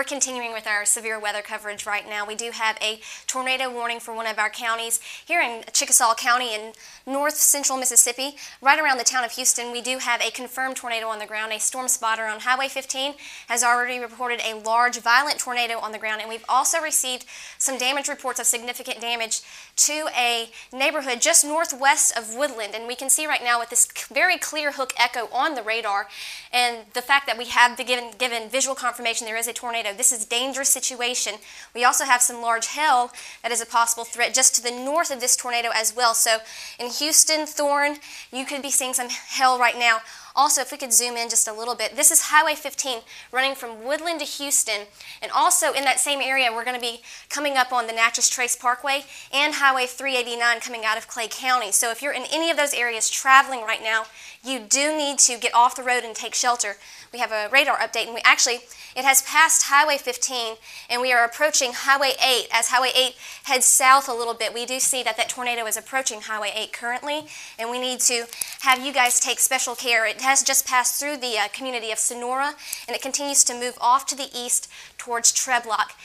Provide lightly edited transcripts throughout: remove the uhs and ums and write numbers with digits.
continuing with our severe weather coverage right now. We do have a tornado warning for one of our counties here in Chickasaw County in north central Mississippi. Right around the town of Houston, we do have a confirmed tornado on the ground. A storm spotter on Highway 15 has already reported a large violent tornado on the ground, and we've also received some damage reports of significant damage to a neighborhood just northwest of Woodland. And we can see right now with this very clear hook echo on the radar and the fact that we have given visual confirmation there is a tornado. This is a dangerous situation. We also have some large hail that is a possible threat just to the north of this tornado as well. So in Houston, Thorne, you could be seeing some hail right now. Also, if we could zoom in just a little bit, this is Highway 15 running from Woodland to Houston. And also in that same area, we're going to be coming up on the Natchez Trace Parkway and Highway 389 coming out of Clay County. So if you're in any of those areas traveling right now, you do need to get off the road and take shelter. We have a radar update, and it has passed Highway 15, and we are approaching Highway 8. As Highway 8 heads south a little bit, we do see that tornado is approaching Highway 8 currently, and we need to have you guys take special care. It has just passed through the community of Sonora, and it continues to move off to the east towards Treblock.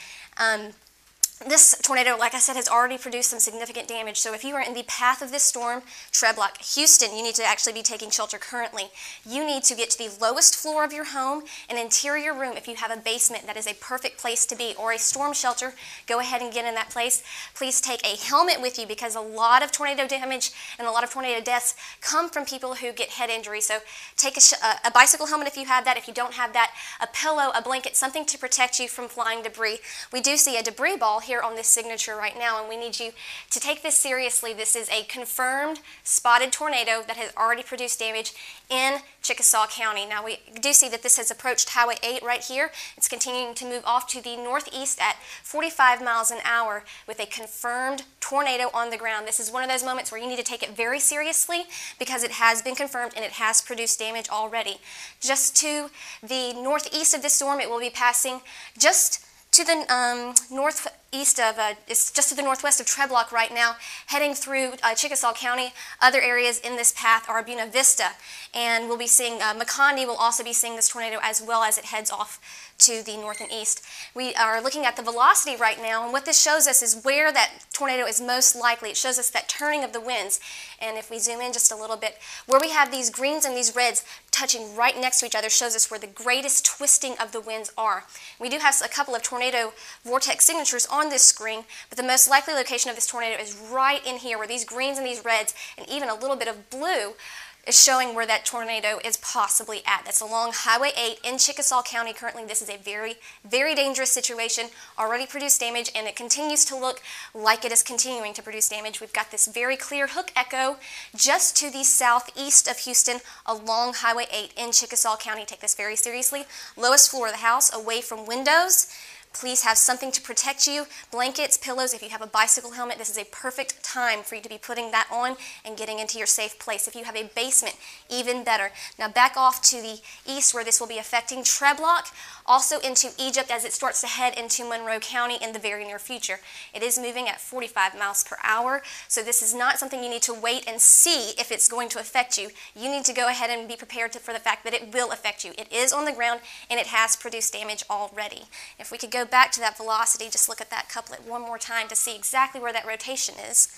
This tornado, like I said, has already produced some significant damage. So if you are in the path of this storm, Treblock, Houston, you need to actually be taking shelter currently. You need to get to the lowest floor of your home, an interior room. If you have a basement, that is a perfect place to be, or a storm shelter, go ahead and get in that place. Please take a helmet with you because a lot of tornado damage and a lot of tornado deaths come from people who get head injuries. So take a bicycle helmet if you have that. If you don't have that, a pillow, a blanket, something to protect you from flying debris. We do see a debris ball here on this signature right now, and we need you to take this seriously. This is a confirmed spotted tornado that has already produced damage in Chickasaw County. Now we do see that this has approached Highway 8 right here. It's continuing to move off to the northeast at 45 miles an hour with a confirmed tornado on the ground. This is one of those moments where you need to take it very seriously because it has been confirmed and it has produced damage already. Just to the northeast of this storm, it will be passing just to the it's just to the northwest of Treblock right now, heading through Chickasaw County. Other areas in this path are Buena Vista, and we'll be seeing McCondy will also be seeing this tornado as well as it heads off to the north and east. We are looking at the velocity right now, and what this shows us is where that tornado is most likely. It shows us that turning of the winds, and if we zoom in just a little bit, where we have these greens and these reds touching right next to each other shows us where the greatest twisting of the winds are. We do have a couple of tornado vortex signatures on this screen, but the most likely location of this tornado is right in here where these greens and these reds and even a little bit of blue is showing where that tornado is possibly at. That's along Highway 8 in Chickasaw County currently. This is a very, very dangerous situation, already produced damage, and it continues to look like it is continuing to produce damage. We've got this very clear hook echo just to the southeast of Houston along Highway 8 in Chickasaw County. Take this very seriously. Lowest floor of the house, away from windows. Please have something to protect you, blankets, pillows. If you have a bicycle helmet, this is a perfect time for you to be putting that on and getting into your safe place. If you have a basement, even better. Now back off to the east where this will be affecting Treblock, also into Egypt as it starts to head into Monroe County in the very near future. It is moving at 45 miles per hour, so this is not something you need to wait and see if it's going to affect you. You need to go ahead and be prepared for the fact that it will affect you. It is on the ground and it has produced damage already. If we could go back to that velocity, just look at that couplet one more time to see exactly where that rotation is.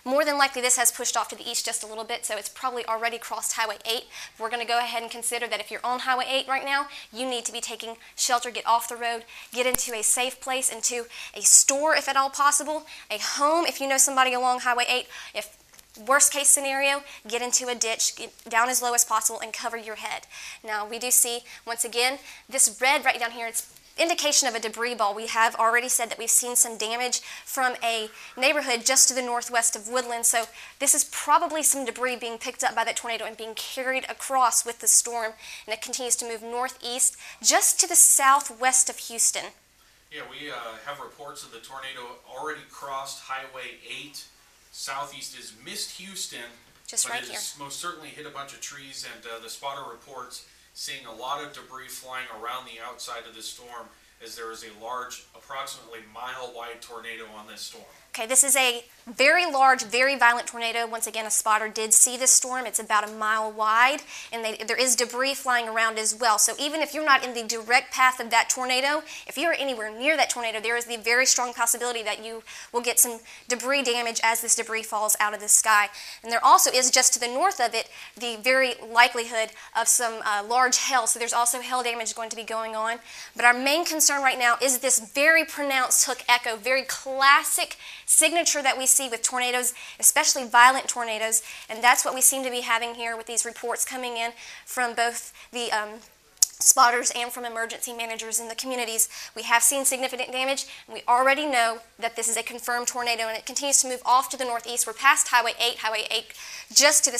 More than likely this has pushed off to the east just a little bit, so it's probably already crossed Highway 8. We're going to go ahead and consider that if you're on Highway 8 right now, you need to be taking shelter, get off the road, get into a safe place, into a store if at all possible, a home if you know somebody along Highway 8. If worst case scenario, get into a ditch, get down as low as possible, and cover your head. Now we do see, once again, this red right down here, it's indication of a debris ball. We have already said that we've seen some damage from a neighborhood just to the northwest of Woodland, so this is probably some debris being picked up by that tornado and being carried across with the storm, and it continues to move northeast just to the southwest of Houston. Yeah, we have reports of the tornado already crossed Highway 8. Southeast is missed Houston, just but right it here. has most certainly hit a bunch of trees, and the spotter reports seeing a lot of debris flying around the outside of the storm as there is a large, approximately mile-wide tornado on this storm. Okay, this is a very large, very violent tornado. Once again, a spotter did see this storm. It's about a mile wide, and there is debris flying around as well. So even if you're not in the direct path of that tornado, if you're anywhere near that tornado, there is the very strong possibility that you will get some debris damage as this debris falls out of the sky. And there also is, just to the north of it, the very likelihood of some large hail. So there's also hail damage going to be going on. But our main concern right now is this very pronounced hook echo, very classic signature that we see with tornadoes, especially violent tornadoes, and that's what we seem to be having here with these reports coming in from both the spotters and from emergency managers in the communities. We have seen significant damage, and we already know that this is a confirmed tornado, and it continues to move off to the northeast. We're past Highway 8 just to the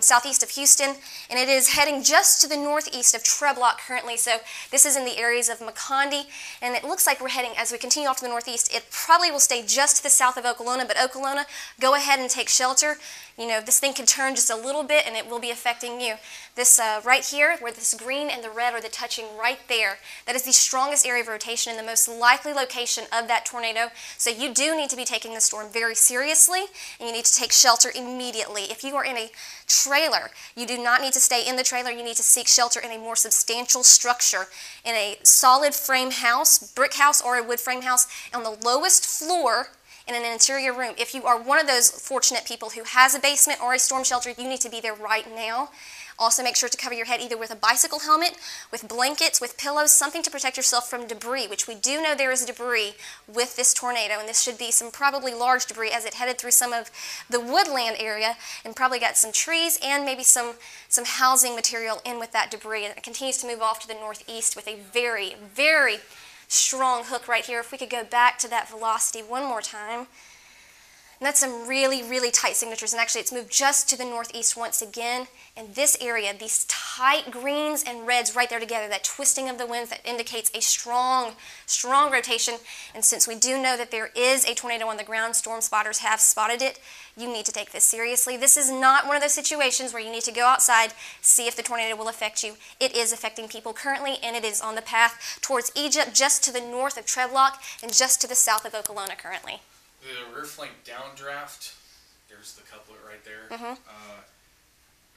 southeast of Houston, and it is heading just to the northeast of Treblock currently. So this is in the areas of Macondo, and it looks like we're heading, as we continue off to the northeast, it probably will stay just to the south of Okolona, but Okolona, go ahead and take shelter. You know, this thing can turn just a little bit and it will be affecting you. This right here, where this green and the red are the touching right there, that is the strongest area of rotation and the most likely location of that tornado. So you do need to be taking the storm very seriously, and you need to take shelter immediately. If you are in a trailer, you do not need to stay in the trailer. You need to seek shelter in a more substantial structure, in a solid frame house, brick house, or a wood frame house on the lowest floor in an interior room. If you are one of those fortunate people who has a basement or a storm shelter, you need to be there right now. Also, make sure to cover your head either with a bicycle helmet, with blankets, with pillows, something to protect yourself from debris, which we do know there is debris with this tornado, and this should be some probably large debris as it headed through some of the woodland area and probably got some trees and maybe some housing material in with that debris. And it continues to move off to the northeast with a very, very strong hook right here. If we could go back to that velocity one more time. And that's some really, really tight signatures. And actually, it's moved just to the northeast once again. In this area, these tight greens and reds right there together, that twisting of the winds that indicates a strong, strong rotation. And since we do know that there is a tornado on the ground, storm spotters have spotted it, you need to take this seriously. This is not one of those situations where you need to go outside, see if the tornado will affect you. It is affecting people currently, and it is on the path towards Egypt, just to the north of Treblock and just to the south of Okolona currently. The rear flank downdraft, there's the couplet right there,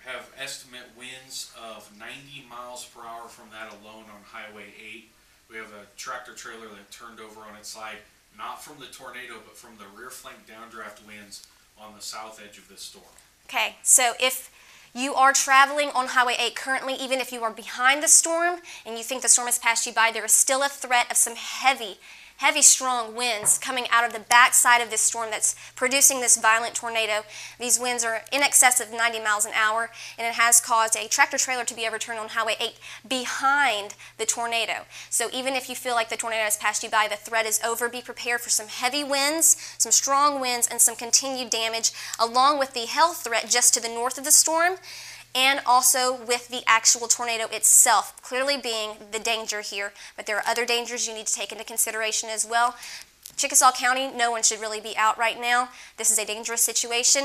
have estimate winds of 90 miles per hour from that alone on Highway 8. We have a tractor trailer that turned over on its side, not from the tornado, but from the rear flank downdraft winds on the south edge of this storm. Okay, so if you are traveling on Highway 8 currently, even if you are behind the storm and you think the storm has passed you by, there is still a threat of some heavy, strong winds coming out of the backside of this storm that's producing this violent tornado. These winds are in excess of 90 miles an hour, and it has caused a tractor trailer to be overturned on Highway 8 behind the tornado. So even if you feel like the tornado has passed you by, the threat is over. Be prepared for some heavy winds, some strong winds, and some continued damage, along with the hail threat just to the north of the storm, and also with the actual tornado itself, clearly being the danger here. But there are other dangers you need to take into consideration as well. Chickasaw County, no one should really be out right now. This is a dangerous situation.